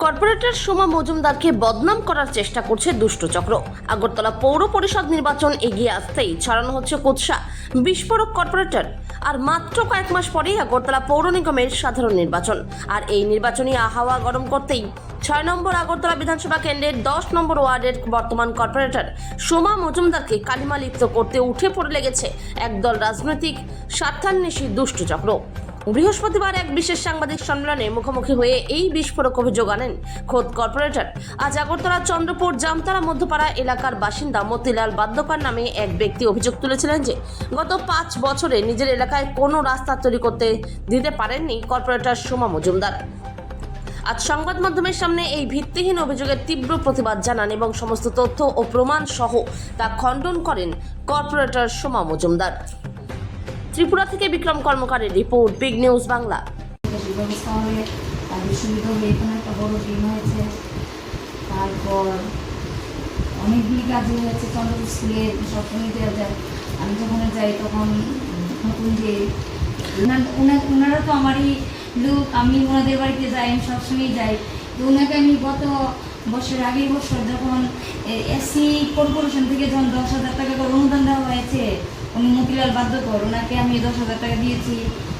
Corporator Soma মজুমদারকে বদনাম করার চেষ্টা করছে দুষ্ট চক্র। আগরতলা পৌর পরিষদ নির্বাচন এগিয়ে আসতেই ছড়ানো হচ্ছে কুৎসা বিস্ফোরক কর্পোরেটর। আর মাত্র কয়েক মাস পরেই আগরতলা পৌর নিগমের সাধারণ নির্বাচন। আর এই নির্বাচনী হাওয়া গরম করতেই ৬ নম্বর আগরতলা বিধানসভা কেন্দ্রের ১০ নম্বর ওয়ার্ডের বর্তমান কর্পোরেটর সোমা মজুমদারকে কালিমা লিপ্ত করতে উঠে পড়ে লেগেছে একদল রাজনৈতিক স্বার্থান্বেষী দুষ্ট চক্র। বৃহস্পতিবার এক বিশেষ সাংবাদিক সম্মেলনে মুখোমুখি হয়ে এই বিস্ফোরক অভিযোগ আনেন খোদ কর্পোরেটর। আজ আগরতলা চন্দ্রপুর জামতারা মধ্যপাড়া এলাকার বাসিন্দা মতিলাল বাদ্যকার নামে এক ব্যক্তি অভিযোগ তুলেছিলেন যে গত ৫ বছরে নিজের এলাকায় কোনো রাস্তা তৈরি করতে দিতে পারেননি কর্পোরেটর সোমা মজুমদার। আজ সংবাদ মাধ্যমের সামনে এই ভিত্তিহীন অভিযোগের তীব্র প্রতিবাদ জানান এবং সমস্ত তথ্য ও প্রমাণ সহ তা খণ্ডন করেন কর্পোরেটর সোমা মজুমদার। ত্রিপুরা থেকে বিক্রম কর্মকারের রিপোর্ট, বিগ নিউজ বাংলা। তারপর অনেকগুলি কাজ হয়েছে চন্দ্রপুর স্কুলে সবসময় দেওয়া যায়। আমি যখন যাই তখন নতুন যে ওনারা তো আমারই লোক, আমি ওনাদের বাড়িতে যাই, আমি সবসময় যাই। তো ওনাকে আমি গত বছর আগের বছর যখন এসসি কর্পোরেশন থেকে যখন ১০,০০০ টাকা করে অনুদান দেওয়া হয়েছে, উনি মতিলাল বাদ্যকর, ওনাকে আমি ১০,০০০ টাকা দিয়েছি।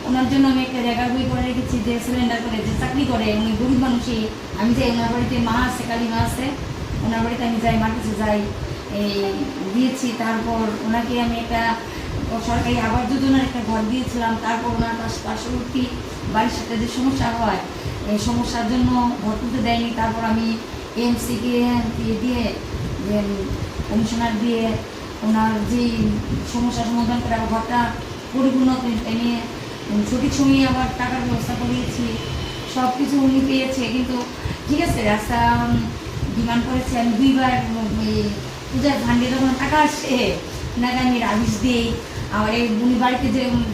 ওনার জন্য আমি একটা জায়গা বই করে রেখেছি যে সিলিন্ডার করে যে চাকরি করে, উনি গরিব মানুষই। আমি যাই ওনার বাড়িতে, মা আছে, কালী মা আছে, ওনার বাড়িতে আমি যাই, মার কাছে যাই, এই দিয়েছি। তারপর ওনাকে আমি একটা সরকারি আবাস যোজনার একটা ঘর দিয়েছিলাম। তারপর ওনার পার্শ্ববর্তী বাড়ির সাথে যে সমস্যা হয়, এই সমস্যার জন্য ঘর তুলতে দেয়নি। তারপর আমি এমসিকে দিয়ে কমিশনার দিয়ে ওনার যে সমস্যা সমাধান করে আবার ঘরটা পরিপূর্ণ এনে সঠিক সময়ে আবার টাকার ব্যবস্থা করিয়েছি। সব কিছু উনি পেয়েছে। কিন্তু ঠিক আছে, রাস্তা ডিমান্ড করেছে। আমি 2বার পূজার ফান্ডে যখন টাকা আসে ওনাকে আমি আদেশ দিই। আবার এই উনি বাড়িতে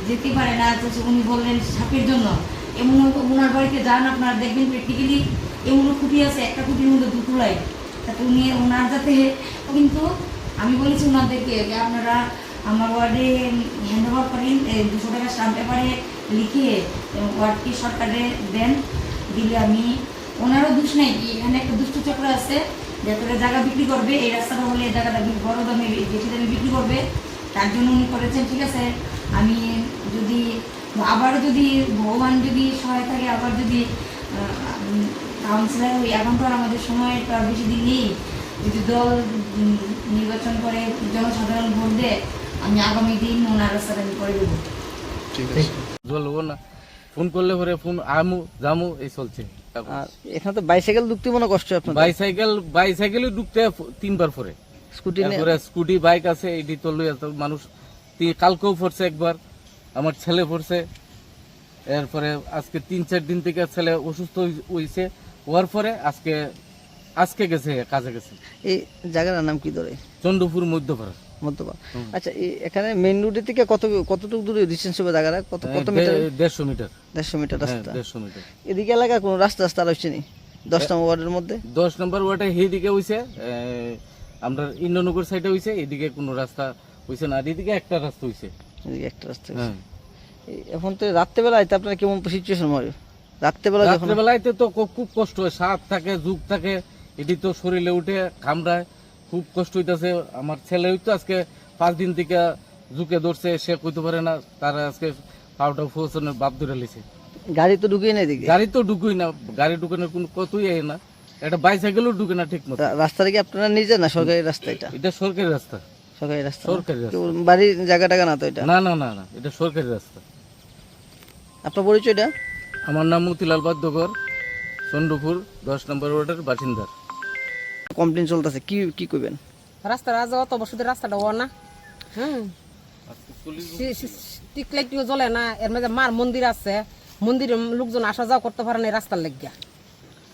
যেতে পারে না, উনি বললেন সাপের জন্য। এমন ওনার বাড়িতে যান, আপনারা দেখবেন প্র্যাকটিক্যালি এমন খুঁটি আছে, একটা খুঁটির মধ্যে 2 তুলায়। তাতে উনি ওনার যাতে, কিন্তু আমি বলেছি ওনাদেরকে যে আপনারা আমার ওয়ার্ডে হ্যান্ড ওভার করেন, 200 টাকা স্টাম্প পেপারে লিখে ওয়ার্ডকে সরকারে দেন। দিলে আমি, ওনারও দোষ নেই, এখানে একটা দুষ্ট চক্র আছে যাতে জায়গা বিক্রি করবে, এই রাস্তাটা হলে এই জায়গাটা বড় দামে বেশি দামে বিক্রি করবে, তার জন্য উনি করেছেন। ঠিক আছে, আমি যদি আবারও যদি ভগবান যদি সহায় থাকে, আবার যদি কাউন্সিলর হই, এখন তো আর আমাদের সময় তো আর বেশি দিন নেই। যদি দল নির্বাচন করে জনসাধারণ ভোট দেয়, আমি আগামী দিন ওনার রাস্তাটা আমি করে দেবো। ঠিক আছে, বলবো না, ফোন করলে পরে ফোন আমু জামু এই চলছে। আর এখানে তো বাইসাইকেল ঢুকতে মনে কষ্ট আপনার? বাইসাইকেল ঢুকতে 3বার পরে, স্কুটি বাইক আছে, এটি তো লইয়া তো মানুষ। কালকেও পড়ছে একবার, আমার ছেলে পড়ছে। এরপরে আজকে 3-4 দিন থেকে ছেলে অসুস্থ হয়েছে, হওয়ার পরে আজকে গেছে, কাজে গেছে। এই জায়গাটার নাম কি ধরে? চন্দ্রপুর মধ্যপাড়া। আচ্ছা, এখানে মেইন রোডের থেকে কতটুকু দূরে ডিস্টেন্স হবে জায়গাটা? কত মিটার? 150 মিটার। 150 মিটার রাস্তা। 150 মিটার। এদিকে এলাকা কোনো রাস্তা হচ্ছে নি? 10 নম্বর ওয়ার্ডের মধ্যে 10 নম্বর ওয়ার্ডে এইদিকে হইছে, আমরা ইন্দ্রনগর সাইডে হইছে, এদিকে কোনো রাস্তা হইছে না। এদিকে একটা রাস্তা হইছে, এদিকে একটা রাস্তা হইছে। এখন তো রাত্রেবেলায় তো আপনার কেমন সিচুয়েশন হয়? রাত্রেবেলায় তো খুব কষ্ট হয়, সাপ থাকে, যুগ থাকে, এটি তো শরীরে উঠে কামড়ায়, খুব কষ্ট হইতেছে। আমার ছেলে হইতো আজকে 5 দিন থেকে জুকে ধরছে, সে কইতে পারে না, তারা আজকে পাউটা ফোসনের বাপ ধরে লিছে। গাড়ি তো ঢুকেই না এদিকে? গাড়ি তো ঢুকুই না, গাড়ি ঢুকানোর কোনো কতই না। একটা বাইসাইকেলও ঢুকে না ঠিক মতো। রাস্তাটা কি আপনারা নিজে না সরকারি রাস্তা? এটা সরকারি রাস্তা। সরকারি রাস্তা, সরকারি রাস্তা, বাড়ির জায়গাটা না তো? এটা না না না না, এটা সরকারি রাস্তা। আপনার পরিচয়টা? আমার নাম মতিলাল বাদ্যকর, চন্দ্রপুর 10 নম্বর ওয়ার্ডের বাসিন্দা। কমপ্লেন চলতেছে, কি কইবেন? রাস্তাটা আজ অত বছরের রাস্তাটা ও না, স্ট্রিট লাইটও জ্বলে না। এর মধ্যে মার মন্দির আছে, মন্দিরে লোকজন আসা যাওয়া করতে পারে না রাস্তার লেগিয়া।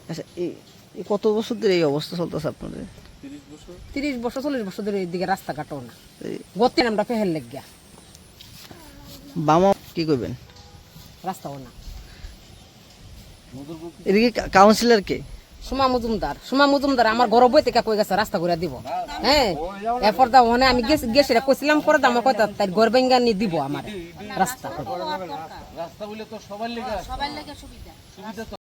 আচ্ছা, এই কত বছর ধরে এই অবস্থা চলতেছে আপনাদের? 30 বছর 40 বছর ধরে এইদিকে রাস্তাঘাটও না, গতি আমরা ফেহের লেগিয়া। বামা কি করবেন? রাস্তাও না। এদিকে কাউন্সিলর কে? সোমা মজুমদার আমার ঘর বই থেকে কই গেছে রাস্তা করে দিব। হ্যাঁ, এরপর দা ওখানে আমি গেছিলাম, কইছিলাম করে দাম কয় তাই ঘর ভেঙ্গা নি দিব আমার রাস্তা। রাস্তা বলে তো সবার লেগে সুবিধা তো